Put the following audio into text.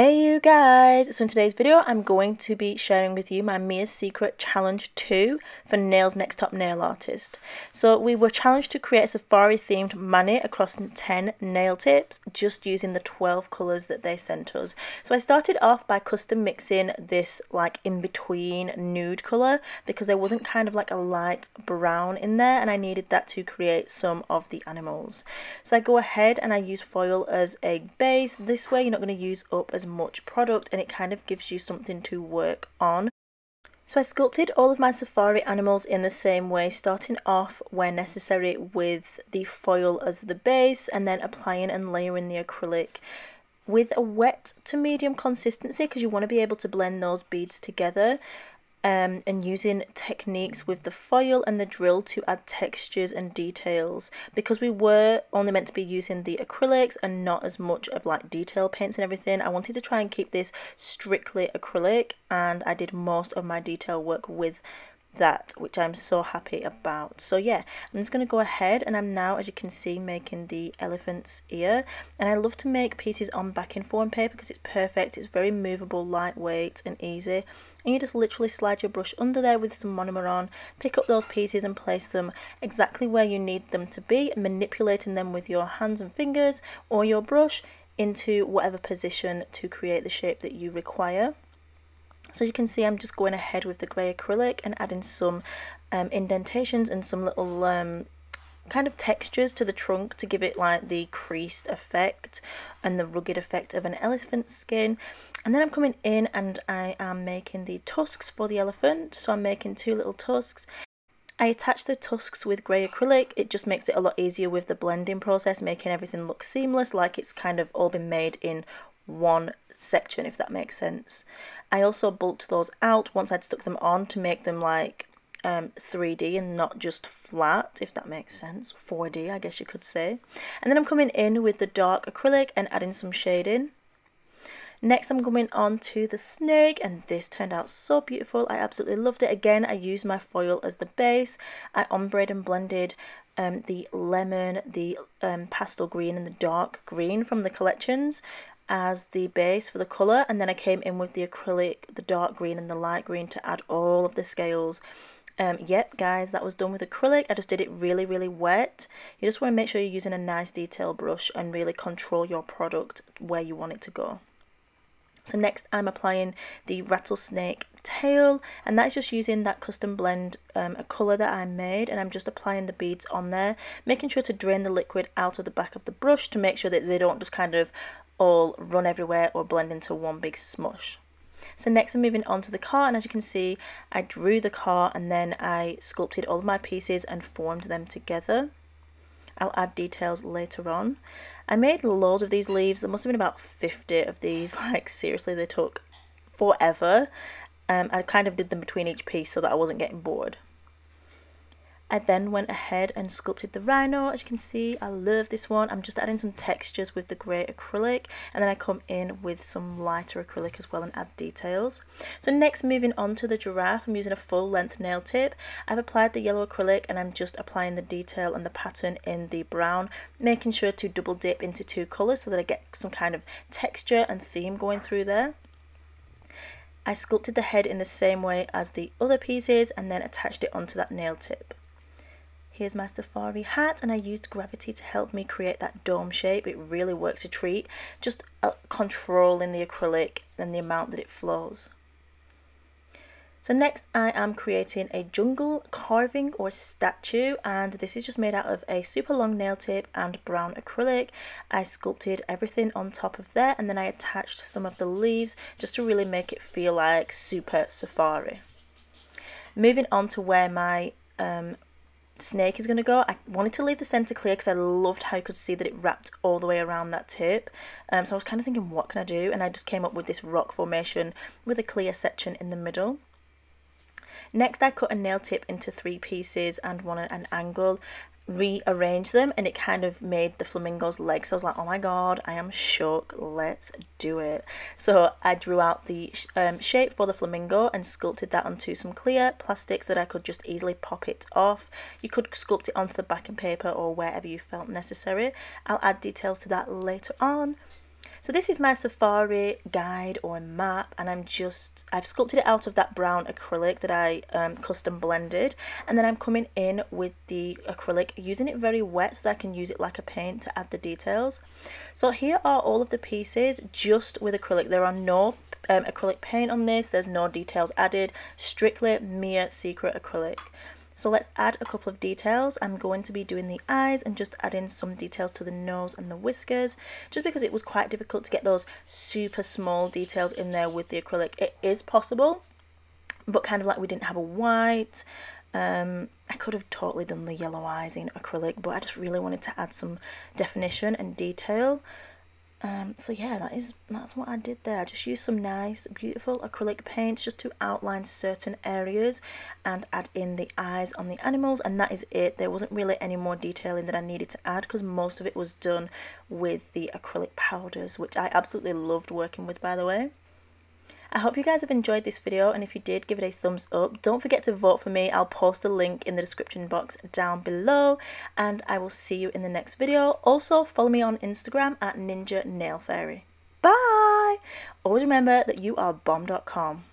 Hey you guys! So in today's video I'm going to be sharing with you my Mia's Secret Challenge 2 for Nails Next Top Nail Artist. So we were challenged to create a safari themed mani across 10 nail tips just using the 12 colours that they sent us. So I started off by custom mixing this like in between nude colour because there wasn't kind of like a light brown in there and I needed that to create some of the animals. So I go ahead and I use foil as a base. This way you're not going to use up as much product and it kind of gives you something to work on. So I sculpted all of my safari animals in the same way, starting off where necessary with the foil as the base and then applying and layering the acrylic with a wet to medium consistency because you want to be able to blend those beads together. And using techniques with the foil and the drill to add textures and details, because we were only meant to be using the acrylics and not as much of like detail paints and everything. I wanted to try and keep this strictly acrylic and I did most of my detail work with that, which I'm so happy about. So yeah, I'm just going to go ahead and I'm now, as you can see, making the elephant's ear. And I love to make pieces on backing foam paper because it's perfect, it's very movable, lightweight and easy. And you just literally slide your brush under there with some monomer on, pick up those pieces and place them exactly where you need them to be, manipulating them with your hands and fingers or your brush into whatever position to create the shape that you require. So as you can see, I'm just going ahead with the grey acrylic and adding some indentations and some little kind of textures to the trunk to give it like the creased effect and the rugged effect of an elephant's skin. And then I'm coming in and I am making the tusks for the elephant. So I'm making two little tusks. I attach the tusks with grey acrylic. It just makes it a lot easier with the blending process, making everything look seamless, like it's kind of all been made in one section, if that makes sense. I also bulked those out once I'd stuck them on to make them like 3D and not just flat, if that makes sense. 4D, I guess you could say. And then I'm coming in with the dark acrylic and adding some shading. Next I'm going on to the snake, and this turned out so beautiful. I absolutely loved it. Again, I used my foil as the base. I ombreed and blended the lemon, the pastel green and the dark green from the collections as the base for the colour, and then I came in with the acrylic, the dark green and the light green to add all of the scales. Yep guys, that was done with acrylic. I just did it really wet. You just want to make sure you're using a nice detail brush and really control your product where you want it to go. So next I'm applying the rattlesnake tail, and that's just using that custom blend a colour that I made, and I'm just applying the beads on there, making sure to drain the liquid out of the back of the brush to make sure that they don't just kind of all run everywhere or blend into one big smush. So next I'm moving on to the car, and as you can see I drew the car and then I sculpted all of my pieces and formed them together. I'll add details later on. I made loads of these leaves. There must have been about 50 of these, like seriously they took forever. I kind of did them between each piece so that I wasn't getting bored. I then went ahead and sculpted the rhino. As you can see, I love this one. I'm just adding some textures with the grey acrylic, and then I come in with some lighter acrylic as well and add details. So next, moving on to the giraffe, I'm using a full length nail tip. I've applied the yellow acrylic and I'm just applying the detail and the pattern in the brown, making sure to double dip into two colours so that I get some kind of texture and theme going through there. I sculpted the head in the same way as the other pieces and then attached it onto that nail tip. Here's my safari hat, and I used gravity to help me create that dome shape. It really works a treat, just controlling the acrylic and the amount that it flows. So next I am creating a jungle carving or statue, and this is just made out of a super long nail tip and brown acrylic. I sculpted everything on top of there and then I attached some of the leaves just to really make it feel like super safari. Moving on to where my snake is going to go, I wanted to leave the center clear because I loved how you could see that it wrapped all the way around that tip. So I was kind of thinking, what can I do? And I just came up with this rock formation with a clear section in the middle. Next I cut a nail tip into 3 pieces and one at an angle, rearrange them, and it kind of made the flamingo's legs. So I was like, oh my god, I am shook, let's do it. So I drew out the shape for the flamingo and sculpted that onto some clear plastic so that I could just easily pop it off. You could sculpt it onto the backing paper or wherever you felt necessary. I'll add details to that later on. So this is my safari guide or map, and I've sculpted it out of that brown acrylic that I custom blended, and then I'm coming in with the acrylic, using it very wet so that I can use it like a paint to add the details. So here are all of the pieces just with acrylic. There are no acrylic paint on this, there's no details added, strictly Mia Secret acrylic. So let's add a couple of details. I'm going to be doing the eyes and just adding some details to the nose and the whiskers, just because it was quite difficult to get those super small details in there with the acrylic. It is possible, but kind of like we didn't have a white. I could have totally done the yellow eyes in acrylic, but I just really wanted to add some definition and detail. So yeah, that's what I did there. I just used some nice, beautiful acrylic paints just to outline certain areas and add in the eyes on the animals, and that is it. There wasn't really any more detailing that I needed to add because most of it was done with the acrylic powders, which I absolutely loved working with, by the way. I hope you guys have enjoyed this video, and if you did, give it a thumbs up. Don't forget to vote for me. I'll post a link in the description box down below, and I will see you in the next video. Also, follow me on Instagram at Ninja Nail Fairy. Bye! Always remember that you are bomb.com.